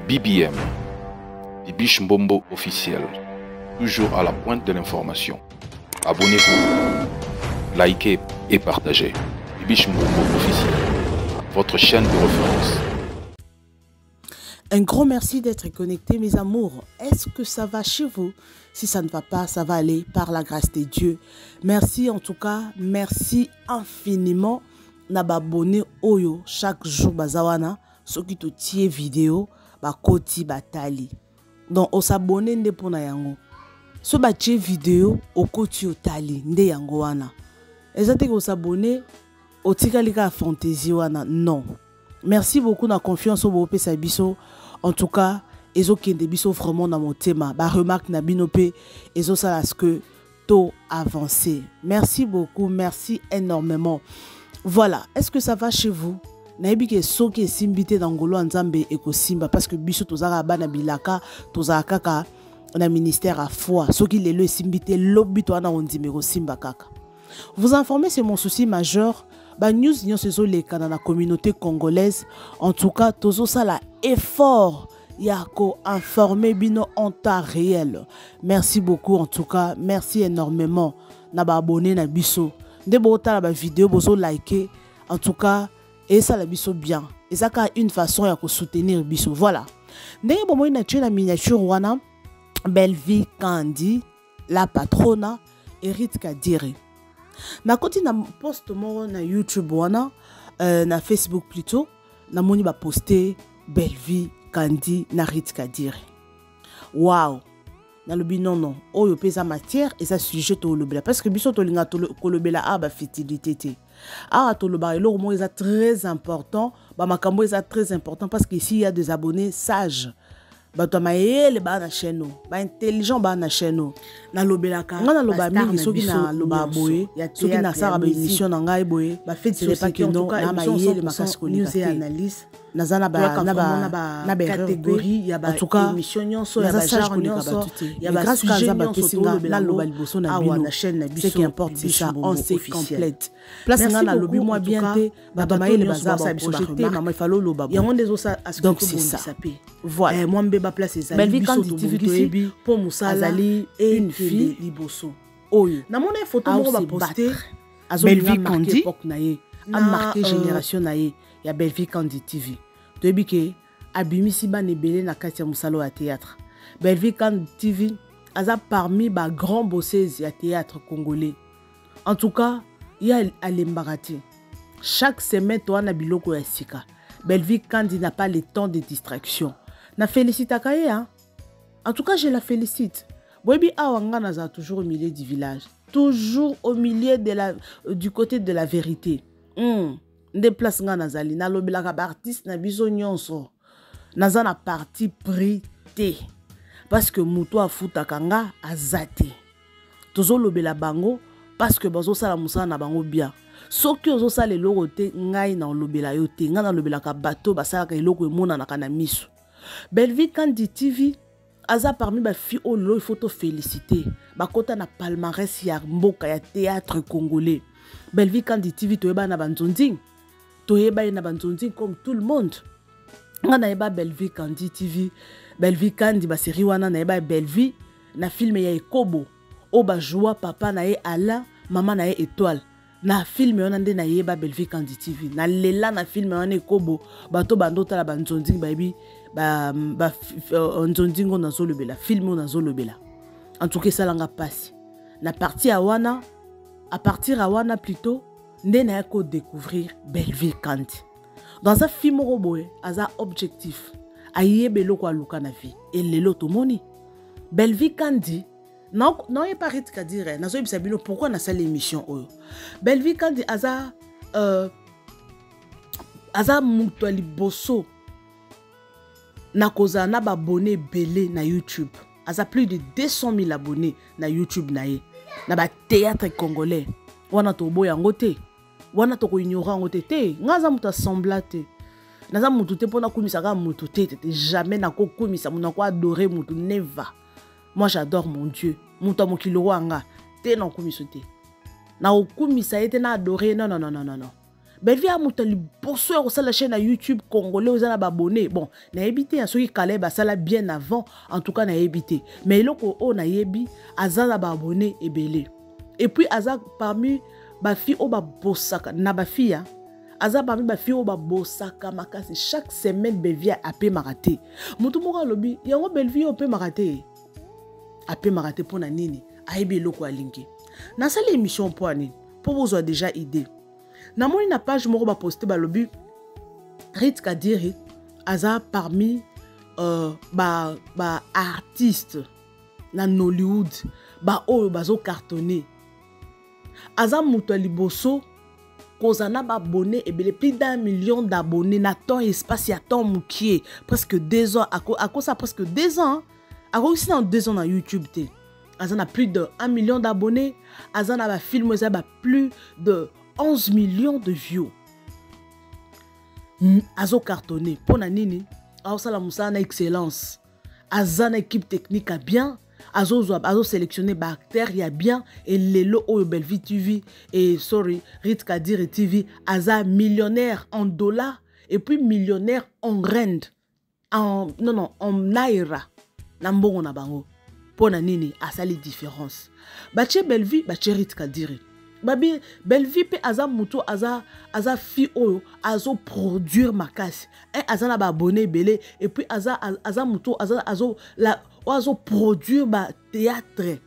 BBM, Bibiche Mbombo officiel, toujours à la pointe de l'information. Abonnez-vous, likez et partagez. Bibiche Mbombo officiel, votre chaîne de référence. Un grand merci d'être connecté, mes amours. Est-ce que ça va chez vous? Si ça ne va pas, ça va aller par la grâce de Dieu. Merci en tout cas, merci infiniment. N'abonner oyo chaque jour bazawana, ce qui te tient vidéo, ba koti batali. Donc on s'abonne nde pona yango. Ce batie vidéo au koti otali nde yango wana. Ezate ko s'abonner au tikalika fantaisie wana non. Merci beaucoup na confiance au bope sabiso. En tout cas, ezo kende biso vraiment dans mon thème. Ba remarque na binope ezo sala ce que tôt avancé. Merci beaucoup, merci énormément. Voilà, est-ce que ça va chez vous? Naibi ke soki simbité d'angolo nzambe eko simba parce que biso tozaka bana bilaka tozaka kaka na ministère à foi. Soki lelo simbité lobi to ana ondimero simba kaka. Vous informer c'est mon souci majeur. Ba news nyo sezo le kana na communauté congolaise. En tout cas, tozo sala effort yako informer bino en temps réel. Merci beaucoup en tout cas, merci énormément na ba abonné na biso. De bota la vidéo bozo liker en tout cas et ça la biso bien. Et ça une façon ya ko soutenir biso. Voilà. Ndenge bomo na tue la miniature wana Belle-Vie Kandi la patrona Erit Kadiri. Na koti na post mo na YouTube wana na Facebook plutôt na moni ba poster Belle-Vie Kandi na Erit Kadiri. Wow. Na lobi non oyo pesa matière et ça sujet to lobela parce que biso to linga to kolobela aba fertilité te to loba elo mo est très important ba makambo est très important parce que ici il y a des abonnés sages ba to maele ba na chaîne ba intelligent ba na chaîne na lobela ka na loba mingi soki na loba boye soki na sara ba émission na ngai boye ba fait c'est pas que non na maele makasiko news et analyse nazana na catégorie ya ba émission nyonso ya ba genre nyonso ya ba sujet nyonso na loba liboso na bino na chaîne na biso. Ce qui importe c'est ça, on s'est complète place na lobi moi bien te ba maele baza ba projeté maman falo loba ya monde ça donc c'est ça. Voilà moi mbeba place ezali Belle-Vie Kandi TV toyebi pour musala une fille liboso oyo na mona photo mo ba poster Belle-Vie Kandi époque na ye a marqué génération na ye ya Belle-Vie Kandi TV toyebi ke abimisi ba nebele na kati ya musalo ya théâtre. Belle-Vie Kandi TV aza parmi ba grand bosseuses ya théâtre congolais. En tout cas il y a Alembarati chaque semaine toi na biloko ya sika. Belle-Vie Kandi n'a pas le temps de distraction. Na félicite Akaye, hein? En tout cas, je la félicite. Boebi Awanga naza toujours au milieu du village. Toujours au milieu de du côté de la vérité. Déplace nga nazali. Na lobelaka ba artiste na biso nyonso. Naza na parti prité. Parce que muto afuta kanga azate. Tozo lobela bango. Parce que bazo sala musala na bango bien. Soki ozo sala eloko te ngai na lobela yo te. Nga na lobela ka bato basala ka eloko emona na kana miso. Belle-Vie Kandi TV aza parmi ba filles au lo il faut te féliciter. Ba kota na palmarès ya mboka ya théâtre congolais. Belle-Vie Kandi TV toyeba na banzonding. Toyeba na banzonding comme tout le monde. Nga na yeba Belle-Vie Kandi TV. Belle-Vie Kandi ba série wana na yeba Belle-Vie na film ya Ekobo. O ba joie papa na ye Alain, maman na ye Étoile. Na film wana nde na yeba Belle-Vie Kandi TV. Na lela na film wana Ekobo bato bandota la banzonding baby nzondingo na zolobela film na zolobela. En tout cas ça langa passe na partie à wana à partir à wana plutôt nde na ko découvrir Belle-Vie Kandi dans un film roboé aza objectif ayebelo kwa luka na vie et lelo to moni Belle-Vie Kandi non y pas Erit Kadiri na zo bisa bino pourquoi na salle émission oyo Belle-Vie Kandi aza muto liboso na koza na ba abonnés belé na YouTube. Aza plus de 200 000 abonnés na YouTube na ye. Na ba théâtre congolais. Wana to boya ngote. Wana to ko ignorant ngote te. Ngaza muta sembla te. Naza mutu te pona kumisa ka mutu te. Jamais na ko kumisa muna ko adorer mutu never. Moi j'adore mon Dieu. Muta mokilo wanga te na kumiso te. Na okumisa ete na adorer non. Belleville a monté le bosseur sur la chaîne à YouTube congolais aux abonnés. Bon, n'a évité à ceux qui calaient ça là bien avant. En tout cas, n'a évité. Mais là, on a ébi, Azan a abonné et belé. Et puis Azan parmi ma fille au bossaka, na ba fille. Azan parmi ma fille au bossaka makasi. Chaque semaine Belleville a peu maraté. Moutou moura lobby, yango Belleville au peu maraté. A peu maraté pour na nini. A ébi loko alingi. Dans cette émission pour ani, pour vous avoir déjà idée. Dans mon page, je vais poster le lobby. Rit Kadiri, Aza parmi artistes dans Hollywood, bazo cartonné. Aza Moutali Bosso, Kozana abonné et plus d'1 million d'abonnés. Na temps espace ya temps moukier presque 2 ans. À cause ça presque 2 ans. À cause aussi dans 2 ans dans YouTube té. Azan a plus de 1 million d'abonnés. Azan a film plus de 11 millions de views. Azo cartonné. Pour nanini, Azo la moussa na excellence. Azan équipe technique a bien. Azo sélectionné acteurs y a bien. Et Lelo Oyo Belleville TV et Rit Kadiri TV. Aza millionnaire en dollars et puis millionnaire en rand. En naira. Nambongo na bango. Pour nanini, asa les différences. Bache Belleville, bache Rit Kadiri. Babi Belleville pe aza muto aza fi oyo azo produire makasi aza na ba abonné belé et puis aza muto azo produire ba théâtre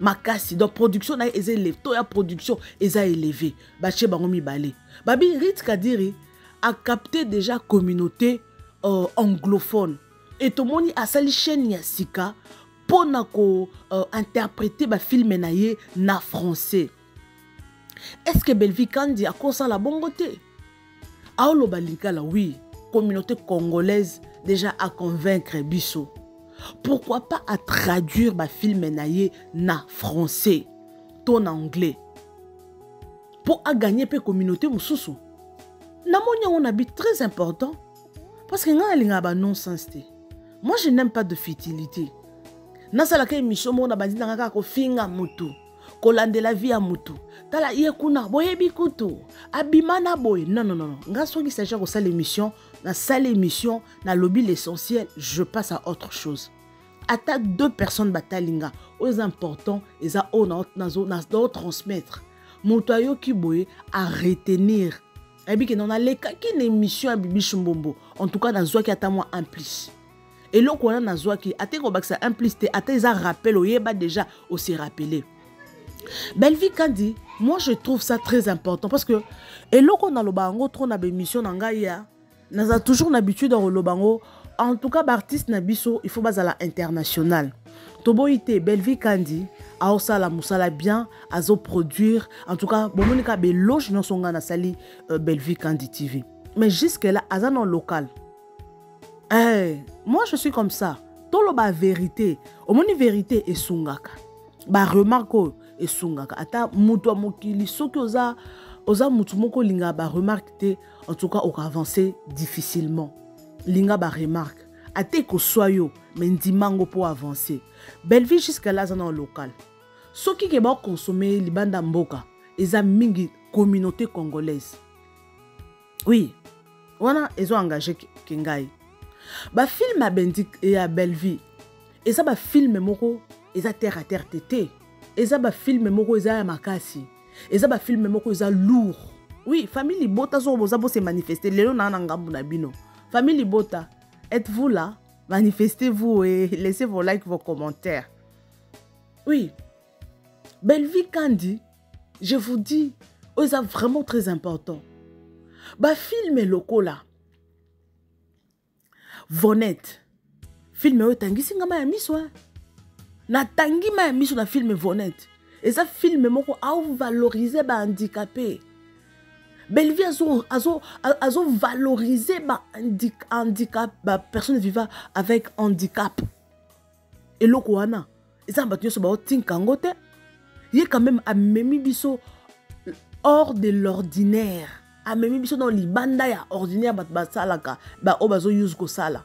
makasi donc production na eza élevé to ya production eza élevé ba che bango mibale babi Rit Kadiri a capté déjà communauté anglophone et to moni asali chaîne ya sika pona ko interpréter ba film na ye na français. Est-ce que Belleville Kandi a consent la bongoté? Aolo Balikala, oui, communauté congolaise déjà à convaincre Bisso. Pourquoi pas à traduire ma film naïe na français, ton anglais, pour à gagner peu communauté moussoussou. Namonia on habite très important parce que nga ba non-sens. Moi je n'aime pas de futilité. Nasa la kay mission mo na bandi nga ko finga mutu. Kolande la vie à mutu. Tala yekuna boyebi kutu. Abimana boy. Non. Nga soki s'agit de cette émission, dans cette émission, dans lobby l'essentiel, je passe à autre chose. Ata 2 personnes batalinga, aux importants, et ça on a transmettre. Moutayo ki boye à retenir. Et bien que dans les cas qui émission à Bibi Chumbombo, en tout cas dans zoa qui a moi implice. Et là qu'on a dans zoa qui a été ça implice, a été ça rappel, oyeba déjà aussi rappelé. Belleville Kandi, moi je trouve ça très important parce que et là qu'on a le bango trop na émission nangaya, n'a toujours l'habitude dans le bango. En tout cas, artiste nabiso, il faut baser à la international. Toboité Belleville Kandi, a osala musala bien, azo produire. En tout cas, bon monika be loge non songa na sali Belleville Kandi TV. Mais jusque là, azan en local. Moi je suis comme ça. Tolo ba vérité, au moni vérité et sungaka. Ba remarque et sungaka ata mutu mokili soki oza mutu moko linga ba remarque en tout cas au avancer difficilement linga ba remarque ate ko soyo mais ndimango pour avancer Belleville jusqu'à là dans local soki ke ba consommer libanda mboka eza mingi communauté congolaise oui wana ezo engagé kengai ba film a bendik et à Belleville eza ba film moko eza terre à terre tété. Eza ba film moko eza makasi. Eza ba film moko eza lourd. Oui, famille Bota zo boza bo se manifester lelo na ngambu na bino. Famille Bota, êtes-vous là? Manifestez-vous et laissez vos likes, vos commentaires. Oui. Belleville Kandi, je vous dis, c'est vraiment très important. Ba film loko là. Vonette. Film o tangi singama ya miso. Na tangi ma miso na film Vonette. Et ça film moko a valoriser ba handicapé. Belleville azo valoriser ba handicap ba personne vivant avec handicap. Et loko wana. Et ça ba nyoso ba tinkangote. Il est quand même a memi biso hors de l'ordinaire. A memi biso dans libanda ya ordinaire ba salaka ba obazo use ko sala.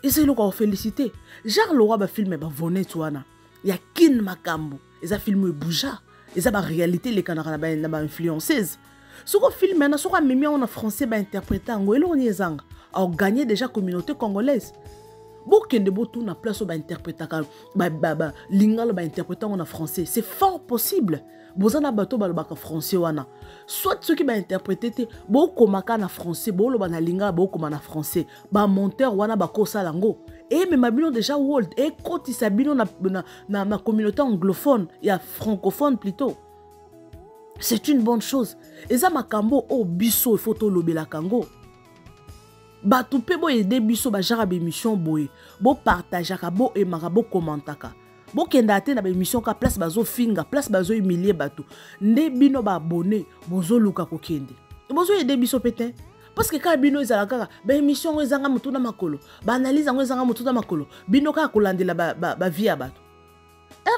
Et c'est le qu'on félicité. Genre le roi ba film ba Vonette wana. Ya kin makambo. Et ça film bouja. Et ça ba réalité les canards na ba influenceuse. Ce qu'on filme maintenant, ce qu'on met en français, bah interpréter en anglais, on y est a gagné déjà communauté congolaise. Beaucoup de boutons na place ba interpréter lingala ba interpréter en français, c'est fort possible. Bozana bato ba français wana. Soit ceux qui ba interpréter beaucoup maka na français, bo lo ba na lingala beaucoup na français, ba monteur wana ba kosa lango. Et mais mabino déjà world et quand il s'abino na communauté anglophone, il y a francophone plutôt. C'est une bonne chose. Et ça makambo o biso photo lobela kango. Ba tout pe bo aider biso ba jara be émission boy. Bo partageaka bo e marabo commentaka. Bo kenda te na be émission ka place bazo finga, place bazo humilier bato. Nde bino ba abonné, bozo luka ko kende. Bozo aider biso pétin. Parce que quand bino ezalaka ba émission ezanga mutu na makolo, ba analyse ngo ezanga mutu na makolo. Bino ka kolandela ba vie ya bato.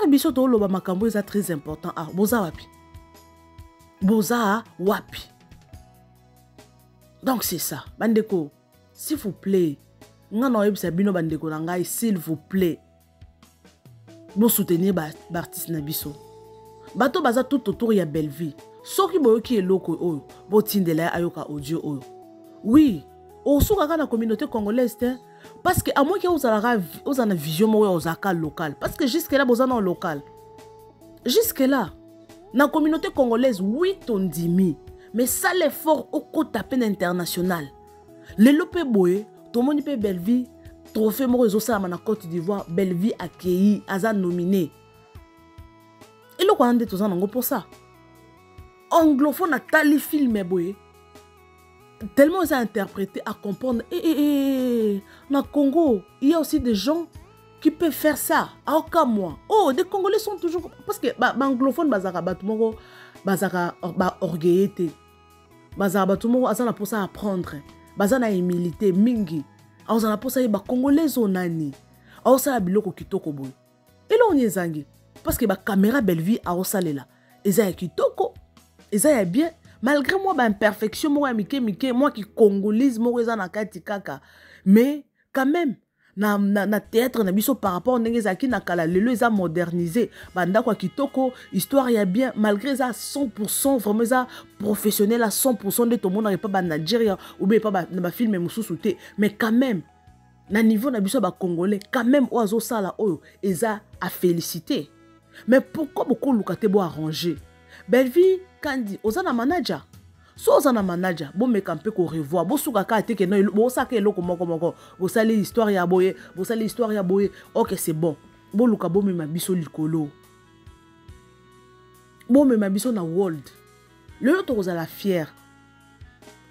Biso to loba makambo eza très important. Ah, boza wapi? Boza wapi? Donc c'est ça. Bandeko, s'il vous plaît, s'il vous plaît, vous soutenir l'artiste Nabiso. Bato baza tout autour ya belle vie. Ce qui boyo qui est loko oyo, bo tindela ayoka audio oyo. Oui, au souka na communauté congolaise parce que à moins que vous avez vision mo ozaka local parce que jusque là bozana local. Jusque là, na communauté congolaise, oui ton dimi, mais ça l'effort au côté à peine international. Le lopé boye, tout le monde peut belle vie, trophée mo réseau ça na Côte d'Ivoire, belle vie accueilli, aza nominé. Et le quoi ande tous en pour ça. Anglophone a tali film boye. Tellement ils ont interprété à comprendre. Na Congo, il y a aussi des gens qui peuvent faire ça. À aucun mois. Oh, des Congolais sont toujours parce que anglophone bazaka batumongo bazaka orgueillité. Bazaka batumongo azana pour ça apprendre. Bazana humilité mingi. Azana pour ça ba Congolais onani. Aosa biloko kitoko boy. Et là on y zangi parce que ba caméra belle vie a osalela. Eza kitoko. Eza ya bien. Malgré moi, bah, imperfection, moi, moi qui congolise, moi, na kati kaka. Mais, quand même, na théâtre, na biso par rapport à n'engezaki na kala, lelo, ils ont modernisé. Banda kwa kitoko, histoire y a bien, malgré ça, 100%, vraiment, ça, professionnel à 100% de tout le monde n'arrive pas à Nigeria, ou bien pas na film, mais quand même, na niveau na biso, ba congolais, quand même, oiseau ça là, ils ont à féliciter. Mais pourquoi beaucoup lukate bo arranger? Belle vie, Kandi, ozana manager. So ozana manager, bon me campé ko revoir, bo suka ka te ke no, bo saka eloko moko, bo sali histoire ya boye, OK, c'est bon. Bo luka bo me mabiso likolo. Bo me mabiso na world. Le to ozala fier.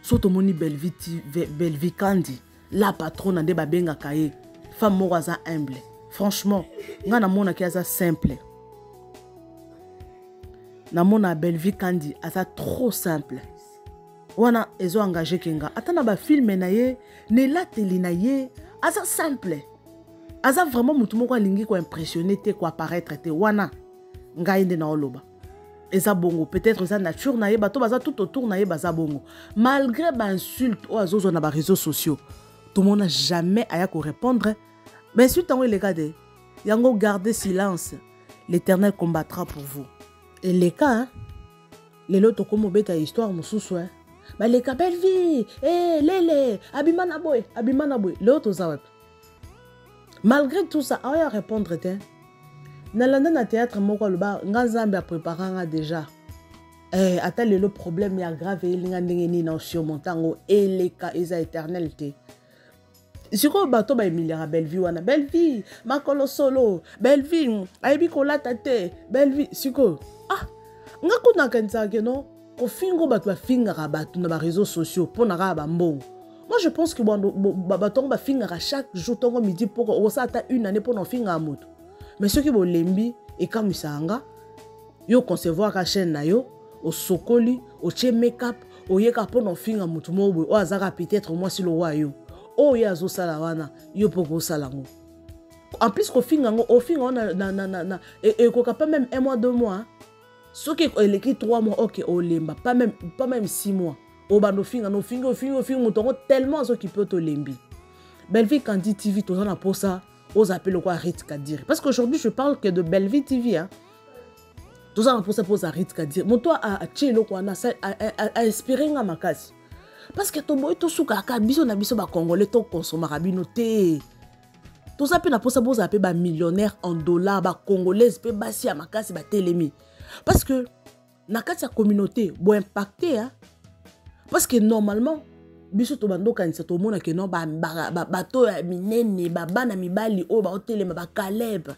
So to moni belle vie Kandi, la patronne de babenga kaye. Femme mo aza humble. Franchement, nga na mona ki aza simple. Na mona belle vie Kandi, asa trop simple. Wana ezo engagé kenga. Atana ba film na ye, ne la teli na ye, asa simple. Asa vraiment mutu moko alingi ko impressionner te ko apparaître te wana. Nga inde na oloba. Eza bongo, peut-être eza nature na ye, bato baza tout autour na ye baza bongo. Malgré ba insulte o azozo na ba réseaux sociaux, tout le monde n'a jamais aya ko répondre. Mais suite en les gars de yango gardez silence. L'Éternel combattra pour vous. Et les cas, les lotos comme bêta histoire mususu hein. Bah les cas belle vie, lele, abimana boy, l'autre zawap. Malgré tout ça, on va répondre te. Nalanda na théâtre moko loba ngazambe a préparé déjà. Ata le problème ya grave elinga ndenge ni na surmontango et les cas eza éternel te. Siko bato ba emilia belle vie wana belle vie makolo solo belle vie aibi kolata te belle vie siko nga kuna kanza ke no ko fingo bato ba finga bato na ba réseaux sociaux pour na ba mbongo. Moi je pense que bato ba finga chaque jour tongo midi pour o sa ta une année pour na finga moto. Mais ceux qui bo lembi et kamisanga yo concevoir ka chaîne na yo au sokoli au che make-up o yeka pour na finga moto mo o azaka peut-être moi si le roi yo. Oh ya zo sala wana yo poko sala ngo. En plus ko finga ngo o finga na et ko pas même 1 mois 2 mois. Ce qui est écrit 3 mois OK o lemba pas même 6 mois. O bando finga no finga mutongo tellement ce qui peut te lembi. Belle vie Kandi TV to na pour ça, os appelle quoi Rit Kadiri. Parce qu'aujourd'hui je parle que de Belle Vie TV hein. Tout ça pour ça pose à risque dire. Mon toi a tchelo quoi a espérer nga makasi. Parce que ton boy to suka ka biso na biso ba congolais to consommer rabino te. Tout ça peut na pose à pe ba millionnaire en dollars ba congolaise pe basi a makasi ba telemi. Parce que na kati ya communauté bo impacté hein. Parce que normalement biso to bando kanisa to mona ke non ba to minene ba bana mibali o ba telema ba Caleb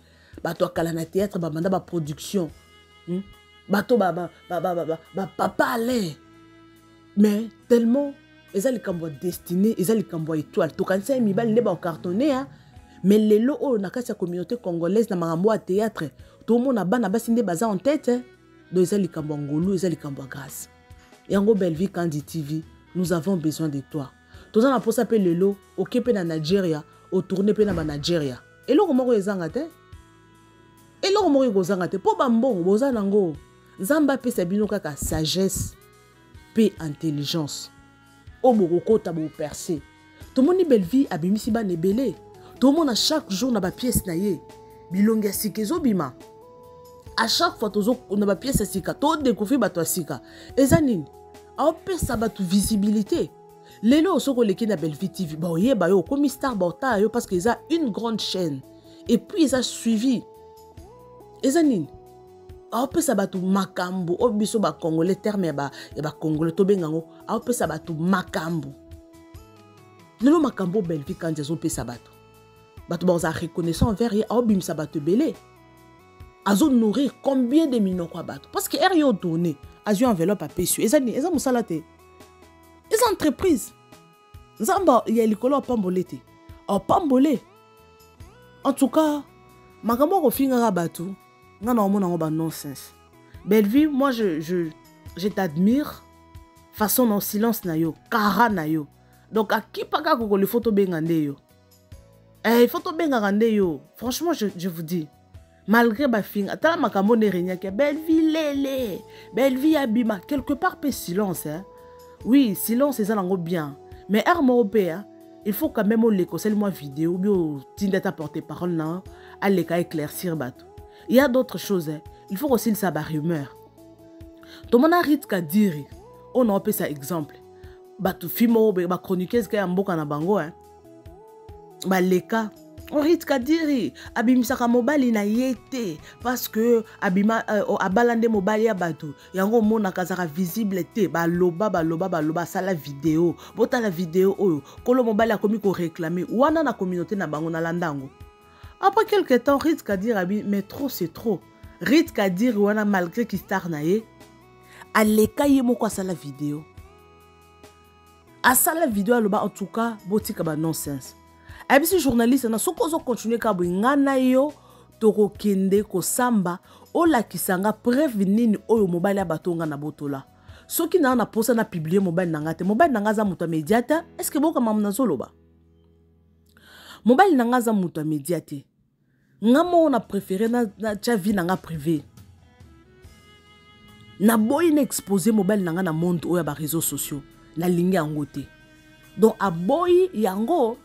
ba to kala na théâtre ba manda ba production. Bateau papa allait mais tellement ils allaient comme destiné ils allaient comme étoile tout quand ça mi bal ne ba cartonné hein mais les lots on a la communauté congolaise na marambo à théâtre tout le monde a bana basinde baza en tête hein donc ils allaient comme ngolo ils allaient comme grâce yango belle vie Kandi TV nous avons besoin de toi tout ça na pour ça pe le lot OK pe na Nigeria au tourner pe na Nigeria et là comment ils angate. Et là, on va te pour bambon, boza nango. Zamba pe sabino kaka sagesse, pe intelligence. O boroko tabo percé. Tout le monde belle vie abimisi ba nebele. Tout le monde à chaque jour na ba pièce na ye. Bilonga sikezo bima. À chaque fois tozo na ba pièce sika, to découvrir ba to sika. Ezanine. A pe sa ba tu visibilité. Lelo soko leki na Belle Vie TV. Ba oye ba yo comme star ba ta yo parce qu'ils a une grande chaîne. Et puis ils a suivi. Ezanine aope sabatu makambo obiso ba congolais terme ba congolais to bengango aope sabatu makambo lelo makambo Belle Vie Kandi azo pe sabatu batu ba za reconnaissant envers ye aobim sabatu belé azo nourrir combien de millions kwa batu parce que er yo donné azo enveloppe a pesu ezanine eza musala te eza entreprise nzamba ya likolo pambolete au pambolé en tout cas makambo ko finga batu. Nonsense. Belle Vie, moi je t'admire. Façon en silence na yo, kara na yo. Donc à qui pas que les photos bengande yo. Eh photos bengande yo. Franchement je vous dis malgré ma fille, attends ma camone renya que Belle Vie lélé. Belle Vie abima quelque part peu silence hein. Oui, silence c'est ça lango bien. Mais arme européen, il faut quand même les conseils moi vidéo bio tindeta porter parole na aller éclaircir bateau. Il y a d'autres choses. Hein. Il faut aussi le savoir rumeur. Tout le monde a risque à dire. On a appelé ça exemple. Batu fimo, ba chroniqueuse qui a mboka na bango. Ba leka. On risque à dire. Abimisaka mobali na yete. Parce que abima abalande mobali ya batu. Yango mona kazara visible te. Ba loba sa la vidéo. Bota la vidéo oyo. Kolo mobali a komi ko réclamer. Wana na communauté na bango na landango. Après quelques temps, risque à dire, mais trop c'est trop. Risque à dire, wana malgré qu'il star naé, à l'écaille moko à la vidéo. À ça la vidéo, en tout cas, botika ba nonsense. Et puis si journaliste, na soko zo continuer kabo ngana yo, toko kende ko samba, o la kisanga prévenir oyo mobile ya batonga na botola. Ceux qui na posa na publier mobile nanga te, mobile nanga za muta médiata, est-ce que boka mamna zoloba? Mobile nanga za muta médiate. Ngamo on a préféré na vie nanga privé. Na boy na exposé mobile nanga na monde ou ya ba réseaux sociaux na lingi angote. Donc a boy yango.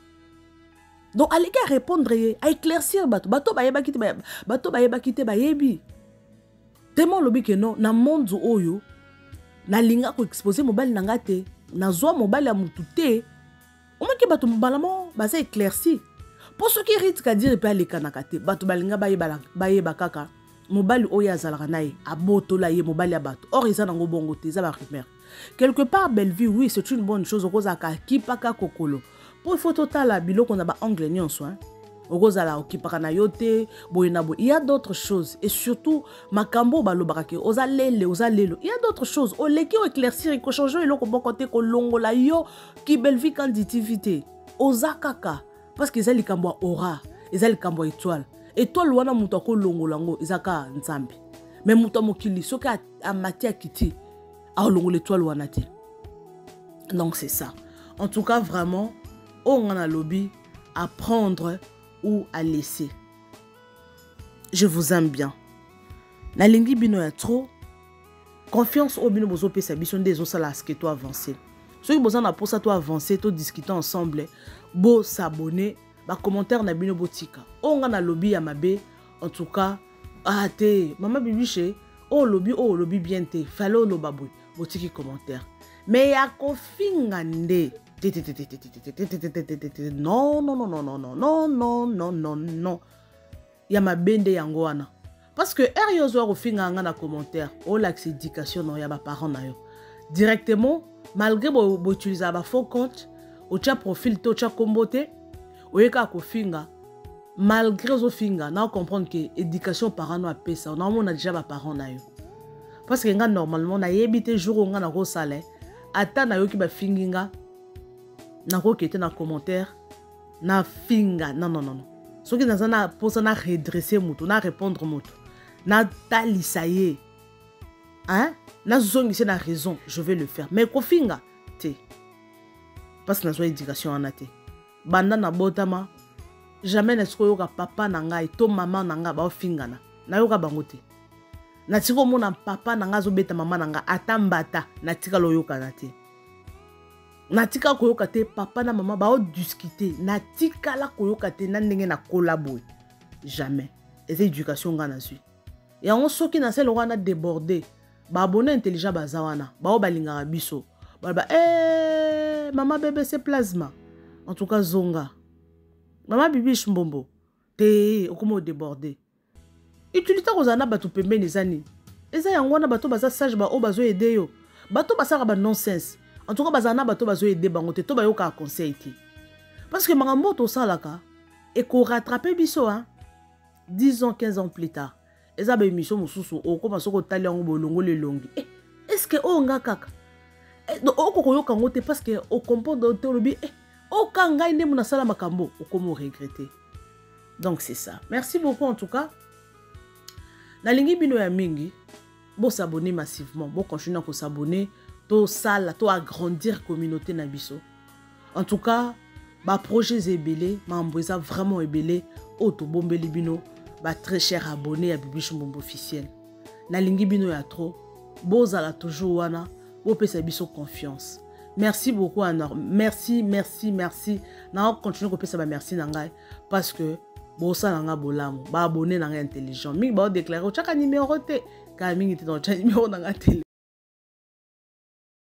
Donc allez qu'à répondre à éclaircir bato ba yeba kite ba yebi. Tellement lobi que non na monde oyo na linga ko exposer mobile nanga te na zo mobile ya mutu te. O maki bato mbalamo ba ça éclairci. Pour ceux qui risquent à dire pas les kanakate, bato balinga baye bakaka, mobile oya zalaka nae, aboto la ye mobile ya bato. Or ils ont bongo te, ça va rumeur. Quelque part Belle Vie, oui, c'est une bonne chose. Ozaka ki paka kokolo. Pour photo tala bilo qu'on a ba anglais nyon soin. Ozala ki paka na yote, boyenabo. Il y a d'autres choses et surtout makambo balobarake, ozalelo. Il y a d'autres choses. O leki o éclaircir et ko changer eloko bon côté ko longo la yo ki Belle Vie Kandi TV. Ozakaka. Parce qu'ils ont les cambois aura, ils ont les cambois étoile. Étoile, wana moutako longo lango, ils ont nzambi. Mais moutako mokili, ce qui a matière kiti, a longo l'étoile wana te. Donc c'est ça. En tout cas, vraiment, on a lobby à prendre ou à laisser. Je vous aime bien. La lingi bino ya trop. Confiance au bino bozo pe sabison des osalas que toi avancer. Ceux qui besoin pour ça toi avancer, toi discuter ensemble. Bo s'abonner, ba commentaire na bino botika. On a lobby à mabe, en tout cas, ah te, maman bibiche, oh lobby bien te fallait le baboui botiki commentaire mais ya kofinga nde non non non non non non non non non non non ya mabende yango wana parce que yo zo kofinga nga na commentaire o l'axe éducation non ya ba parents na yo directement malgré bo utiliser ba faux compte o tia profil to tia kombote o yeka kofinga malgré zo finga na comprendre que éducation parents no apesa on a déjà ba parents na yo parce que nga normalement na yebite jour nga na ko sale ata na yo ki ba finginga na ko kete na commentaire na finga non non non ce qui dans na pour ça na redresser mutu na répondre mutu na talisaye hein na zongi c'est la raison je vais le faire mais ko finga te parce que na so éducation en até banda na botama jamais na sko yoka papa na ngai to maman na nga ba finga na yoka bango te na tiko mona papa na nga zo beta mama na nga atambata na tika lo yoka na te na tika ko yoka te papa na mama ba o discuter na tika la ko yoka te na ndenge na collaborer jamais et éducation nga na suis et on soki na selo wana déborder ba abonné intelligent bazawana ba o balinga biso ba maman bébé c'est plasma en tout cas zonga maman bibi chimbombo te okomo déborder utilité kozana bato pembeni ezani eza yango wana bato baza sage ba o bazo aider yo bato basaka ba nonsense en tout cas bazana bato bazo aider bango te to bayoka conseil te parce que makambo to salaka et ko rattraper biso hein 10 ans 15 ans plus tard eza ba émission mususu okoma soko tali yango bolongo le longi est-ce que o nga kaka oko koyoka ngo te parce que o comprendre te lobi o kanga inde muna sala makambo okomo regretter donc c'est ça merci beaucoup en tout cas. Na lingi bino ya mingi, bo s'abonner massivement, bo continuer à s'abonner, to sala, to agrandir communauté na biso. En tout cas, ba projet ebele, ma mbweza vraiment ebele, auto bombeli bino, ba très cher abonné à Bibi Chimbombo officiel. Na lingi bino ya trop, bo zala toujours wana, bo pesa biso confiance. Merci beaucoup Anor, merci. Na continuer ko pesa ba merci na ngai parce que bosa nanga bolamo ba abonné nanga intelligent mingi ba déclarer chaka numéro te ka mingi te dans numéro nanga télé